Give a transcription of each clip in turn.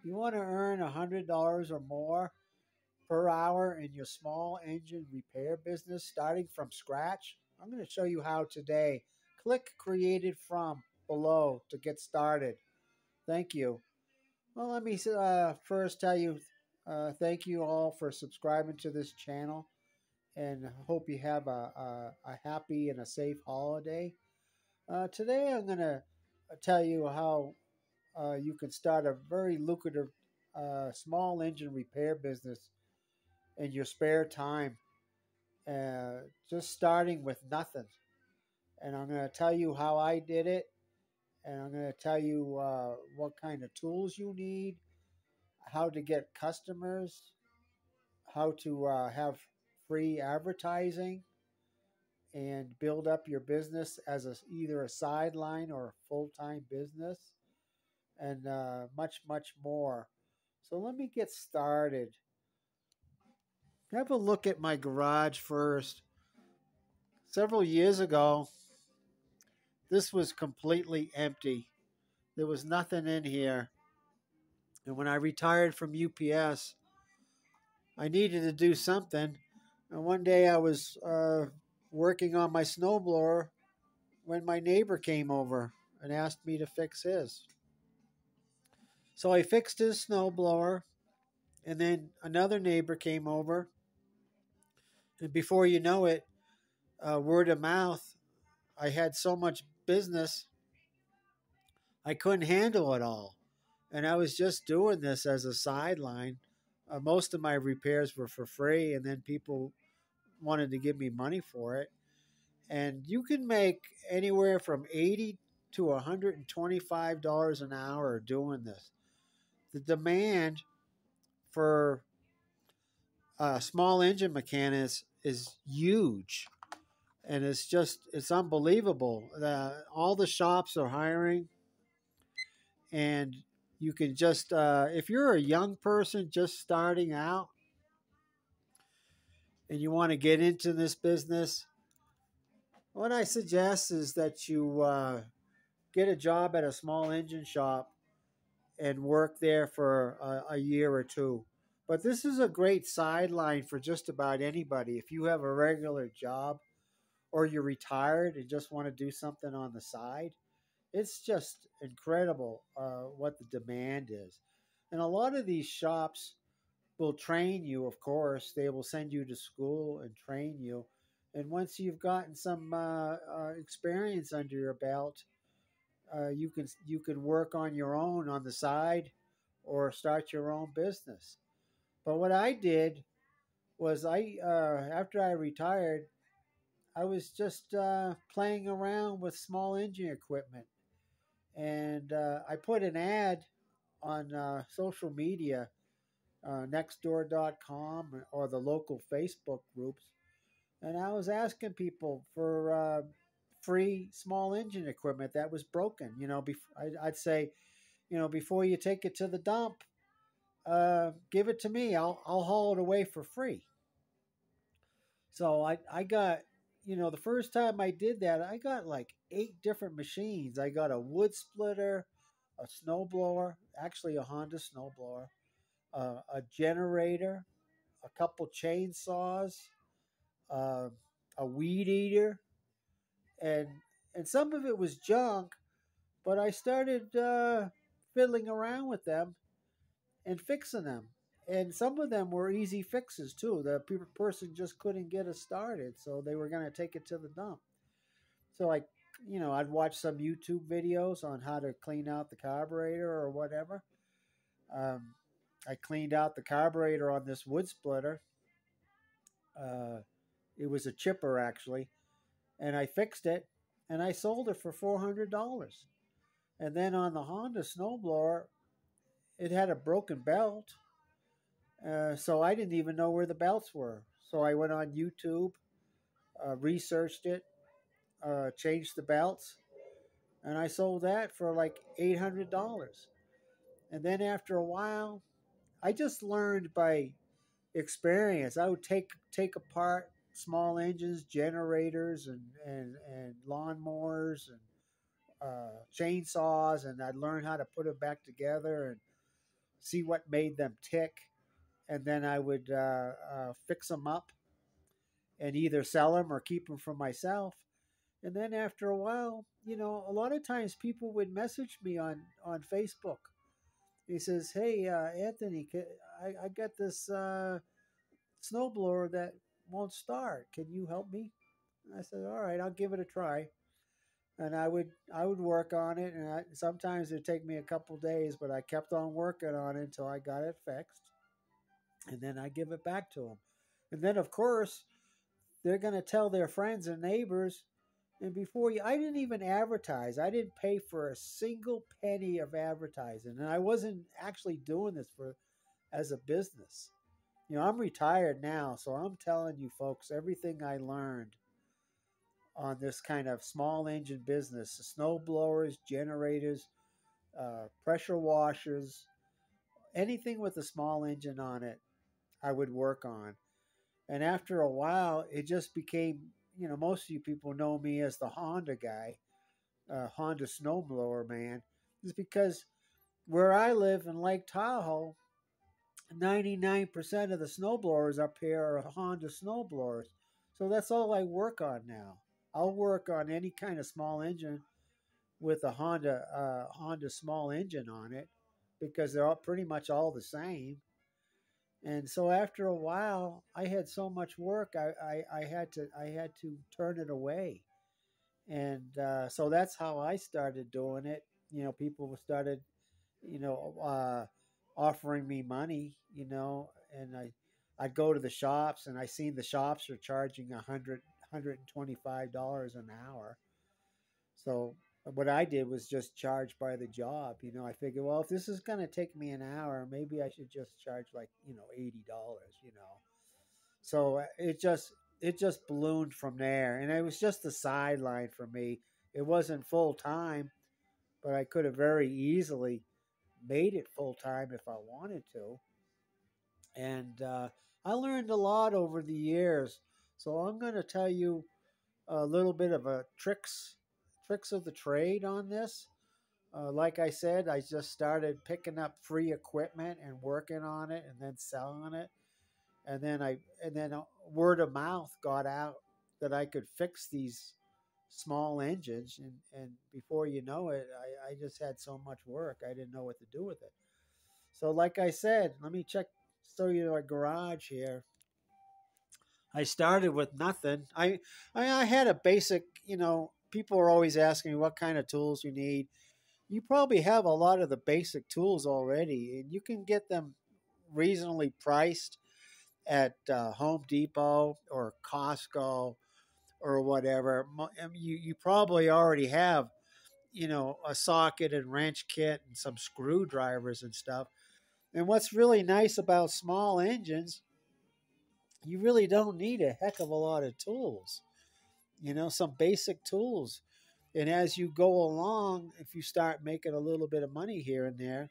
You want to earn $100 or more per hour in your small engine repair business starting from scratch? I'm going to show you how today. Click created from below to get started. Thank you. Well, let me first tell you thank you all for subscribing to this channel and hope you have a happy and a safe holiday. Today, I'm going to tell you how you can start a very lucrative small engine repair business in your spare time, just starting with nothing. And I'm going to tell you how I did it, and I'm going to tell you what kind of tools you need, how to get customers, how to have free advertising, and build up your business as either a sideline or a full-time business, and much, much more. So let me get started. Have a look at my garage first. Several years ago, this was completely empty. There was nothing in here. And when I retired from UPS, I needed to do something. And one day I was working on my snowblower when my neighbor came over and asked me to fix his. So I fixed his snowblower, and then another neighbor came over. And before you know it, word of mouth, I had so much business, I couldn't handle it all. And I was just doing this as a sideline. Most of my repairs were for free, and then people wanted to give me money for it. And you can make anywhere from $80 to $125 an hour doing this. The demand for small engine mechanics is huge, and it's unbelievable. All the shops are hiring, and you can just if you're a young person just starting out and you want to get into this business, what I suggest is that you get a job at a small engine shop and work there for a year or two. But this is a great sideline for just about anybody. If you have a regular job or you're retired and just want to do something on the side, it's just incredible what the demand is. And a lot of these shops will train you, of course. They will send you to school and train you. And once you've gotten some experience under your belt, you can work on your own on the side or start your own business. But what I did was after I retired, I was just playing around with small engine equipment, and I put an ad on social media, nextdoor.com or the local Facebook groups, and I was asking people for free small engine equipment that was broken. I'd say, before you take it to the dump, give it to me. I'll haul it away for free. So I got, the first time I did that, I got like 8 different machines. I got a wood splitter, a snowblower, actually a Honda snowblower, a generator, a couple chainsaws, uh, a weed eater, and some of it was junk, but I started fiddling around with them and fixing them. And some of them were easy fixes too. The person just couldn't get it started, so they were going to take it to the dump. So I'd watch some YouTube videos on how to clean out the carburetor or whatever. Um, I cleaned out the carburetor on this wood splitter. Uh, it was a chipper actually, and I fixed it, and I sold it for $400. And then on the Honda snowblower, it had a broken belt, so I didn't even know where the belts were. So I went on YouTube, researched it, changed the belts, and I sold that for like $800. And then after a while, I just learned by experience. I would take apart small engines, generators, and lawnmowers and chainsaws, and I'd learn how to put it back together. And see what made them tick, and then I would fix them up and either sell them or keep them for myself. And then after a while, a lot of times people would message me on Facebook. He says, "Hey, Anthony, I got this snowblower that won't start. Can you help me?" And I said, "All right, I'll give it a try." And I would work on it, and sometimes it'd take me a couple days, but I kept on working on it until I got it fixed, and then I give it back to them. And then, of course, they're going to tell their friends and neighbors. And I didn't even advertise. I didn't pay for a single penny of advertising, and I wasn't actually doing this for as a business. I'm retired now, so I'm telling you folks everything I learned on this kind of small engine business: snow blowers, generators, pressure washers, anything with a small engine on it, I would work on. And after a while, it just became, most of you people know me as the Honda guy, Honda snowblower man, is because where I live in Lake Tahoe, 99% of the snowblowers up here are Honda snowblowers. So that's all I work on now. I'll work on any kind of small engine with a Honda small engine on it because they're all pretty much all the same. And so after a while, I had so much work, I had to turn it away. And so that's how I started doing it. People started, you know, uh, offering me money, and I'd go to the shops, and I seen the shops are charging $125 an hour. So what I did was just charge by the job. I figured, well, if this is going to take me an hour, maybe I should just charge like $80. So it just ballooned from there, and it was just a sideline for me. It wasn't full time, but I could have very easily made it full time if I wanted to. And I learned a lot over the years. So I'm going to tell you a little bit of a tricks of the trade on this. Like I said, I just started picking up free equipment and working on it, and then selling it, and then word of mouth got out that I could fix these small engines, and before you know it, I just had so much work I didn't know what to do with it. So, like I said, let me show you our garage here. I started with nothing. I had a basic, people are always asking me what kind of tools you need. You probably have a lot of the basic tools already, and you can get them reasonably priced at Home Depot or Costco or whatever. You probably already have, a socket and wrench kit and some screwdrivers and stuff. And what's really nice about small engines, you really don't need a heck of a lot of tools. Some basic tools. And as you go along, if you start making a little bit of money here and there,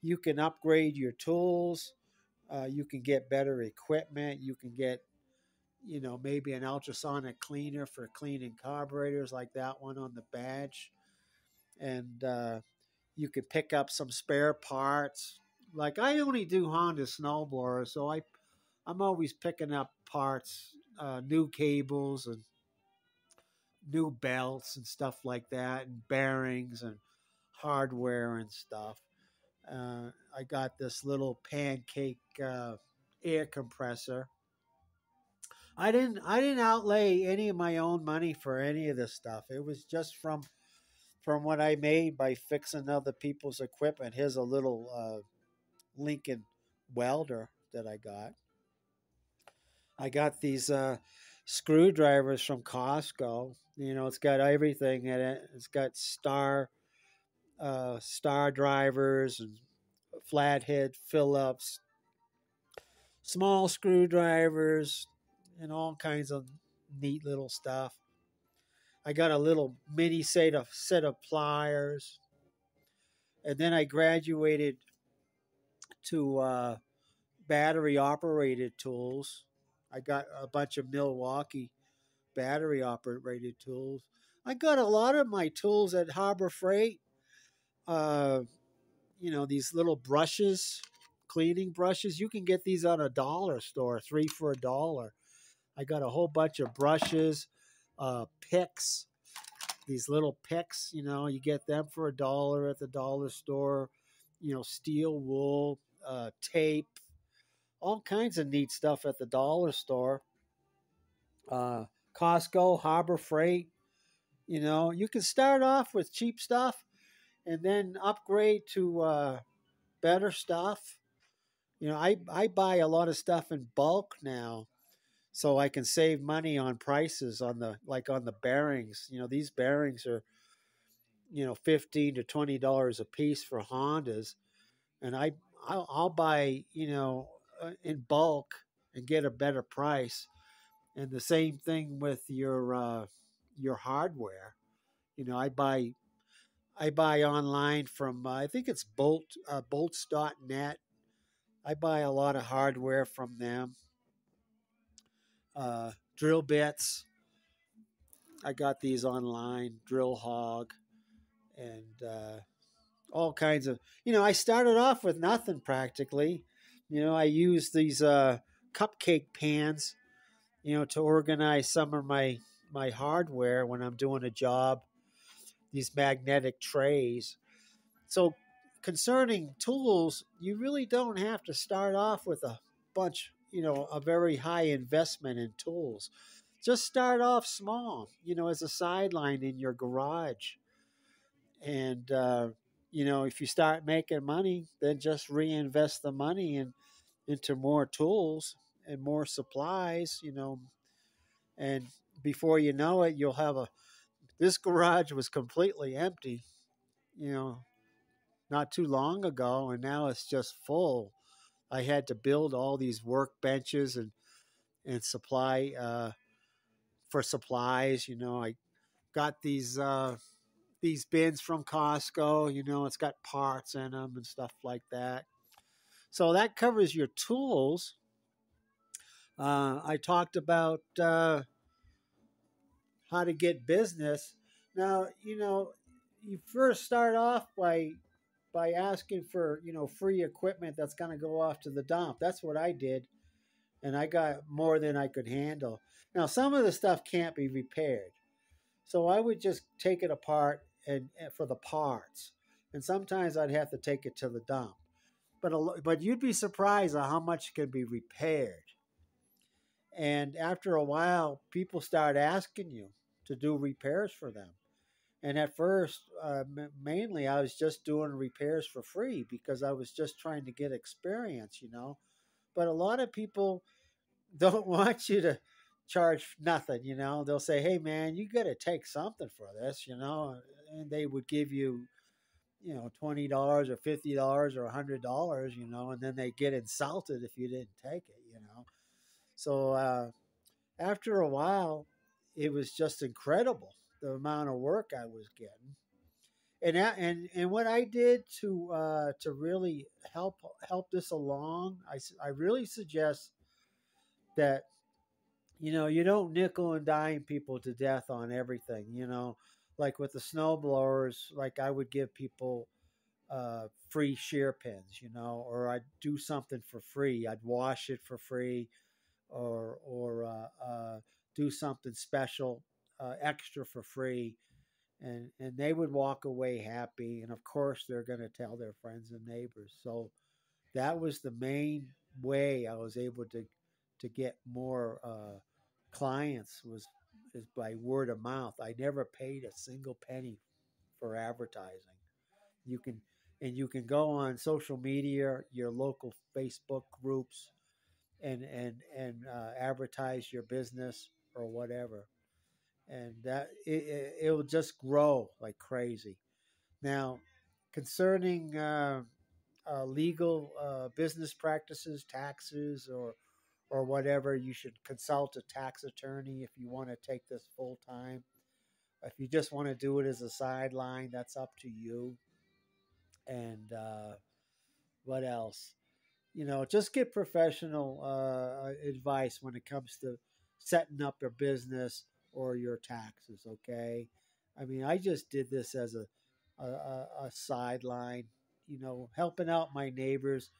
you can upgrade your tools. You can get better equipment. You can get, maybe an ultrasonic cleaner for cleaning carburetors like that one on the badge. And you could pick up some spare parts. Like I only do Honda snowblowers, so I'm always picking up parts, new cables and new belts and stuff like that, and bearings and hardware and stuff. I got this little pancake air compressor. I didn't outlay any of my own money for any of this stuff. It was just from what I made by fixing other people's equipment. Here's a little Lincoln welder that I got. I got these screwdrivers from Costco. It's got everything in it. It's got star drivers and flathead Phillips, small screwdrivers, and all kinds of neat little stuff. I got a little mini set of pliers, and then I graduated to battery operated tools. I got a bunch of Milwaukee battery operated tools. I got a lot of my tools at Harbor Freight. Uh, these little brushes, cleaning brushes. You can get these on a dollar store, three for a dollar. I got a whole bunch of brushes, picks, these little picks. You get them for a dollar at the dollar store. Steel wool, tape, all kinds of neat stuff at the dollar store. Uh, Costco, Harbor Freight. You can start off with cheap stuff and then upgrade to better stuff. I buy a lot of stuff in bulk now, so I can save money on prices on the bearings. These bearings are $15 to $20 a piece for Hondas, and I'll buy in bulk and get a better price. And the same thing with your hardware. I buy online from I think it's bolts.net. I buy a lot of hardware from them. Drill bits. I got these online. Drill Hog and all kinds of. I started off with nothing practically. I used these cupcake pans. To organize some of my hardware when I'm doing a job. These magnetic trays. So, concerning tools, you really don't have to start off with a bunch, a very high investment in tools. Just start off small, as a sideline in your garage. And, if you start making money, then just reinvest the money into more tools and more supplies, and before you know it, you'll have this garage was completely empty, you know, not too long ago, and now it's just full. I had to build all these workbenches and supply for supplies. I got these bins from Costco. It's got parts in them and stuff like that. So that covers your tools. I talked about how to get business. Now, you first start off by asking for free equipment that's going to go off to the dump. That's what I did, and I got more than I could handle. Now, some of the stuff can't be repaired, so I would just take it apart and for the parts, and sometimes I'd have to take it to the dump. But you'd be surprised at how much can be repaired. And after a while, people start asking you to do repairs for them. And at first, mainly, I was just doing repairs for free because I was just trying to get experience. But a lot of people don't want you to charge nothing. They'll say, hey, man, you got to take something for this. And they would give you, $20 or $50 or $100, and then they get insulted if you didn't take it. So after a while, it was just incredible the amount of work I was getting, and what I did to really help this along, I really suggest that you don't nickel and dime people to death on everything. Like with the snow blowers, like I would give people free shear pins, or I'd do something for free. I'd wash it for free, or do something special, extra for free, and they would walk away happy. And of course, they're going to tell their friends and neighbors. So that was the main way I was able to get more clients was is by word of mouth. I never paid a single penny for advertising. You can you can go on social media, your local Facebook groups, and advertise your business or whatever, and that it will just grow like crazy. Now, concerning legal business practices, taxes, or whatever, you should consult a tax attorney if you want to take this full time. If you just want to do it as a sideline, that's up to you. And what else? Just get professional advice when it comes to setting up your business or your taxes. Okay, I mean, I just did this as a sideline. helping out my neighbors.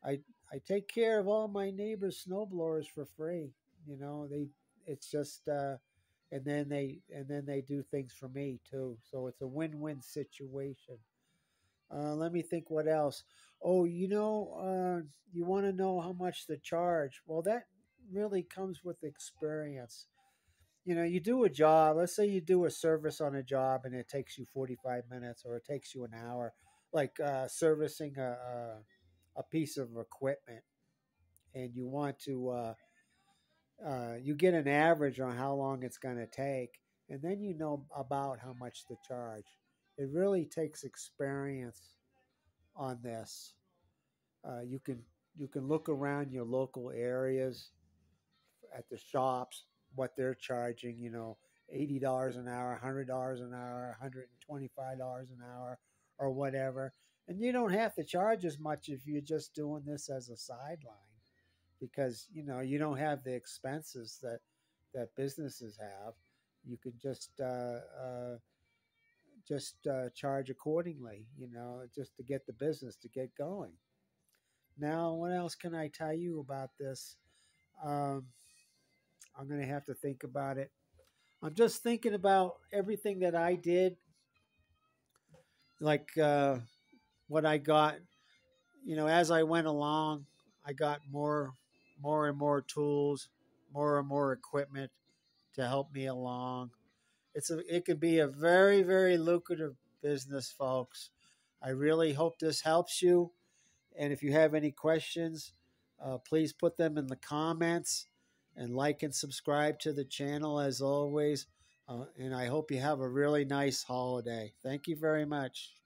I I take care of all my neighbors' snowblowers for free. It's just and then they do things for me too. So it's a win-win situation. Let me think what else. Oh, you want to know how much to charge? Well, that really comes with experience. You do a job. Let's say you do a service on a job and it takes you 45 minutes or it takes you an hour, like servicing a piece of equipment, and you want to you get an average on how long it's going to take, and then you know about how much to charge. It really takes experience on this. You can look around your local areas at the shops what they're charging. $80 an hour, $100 an hour, $125 an hour, or whatever. And you don't have to charge as much if you're just doing this as a sideline, because you don't have the expenses that businesses have. You could just charge accordingly, just to get the business to get going. Now, what else can I tell you about this? Um, I'm going to have to think about it. I'm just thinking about everything that I did, like what I got. As I went along, I got more and more tools, more and more equipment to help me along. It could be a very, very lucrative business, folks. I really hope this helps you. And if you have any questions, please put them in the comments, and like and subscribe to the channel as always. And I hope you have a really nice holiday. Thank you very much.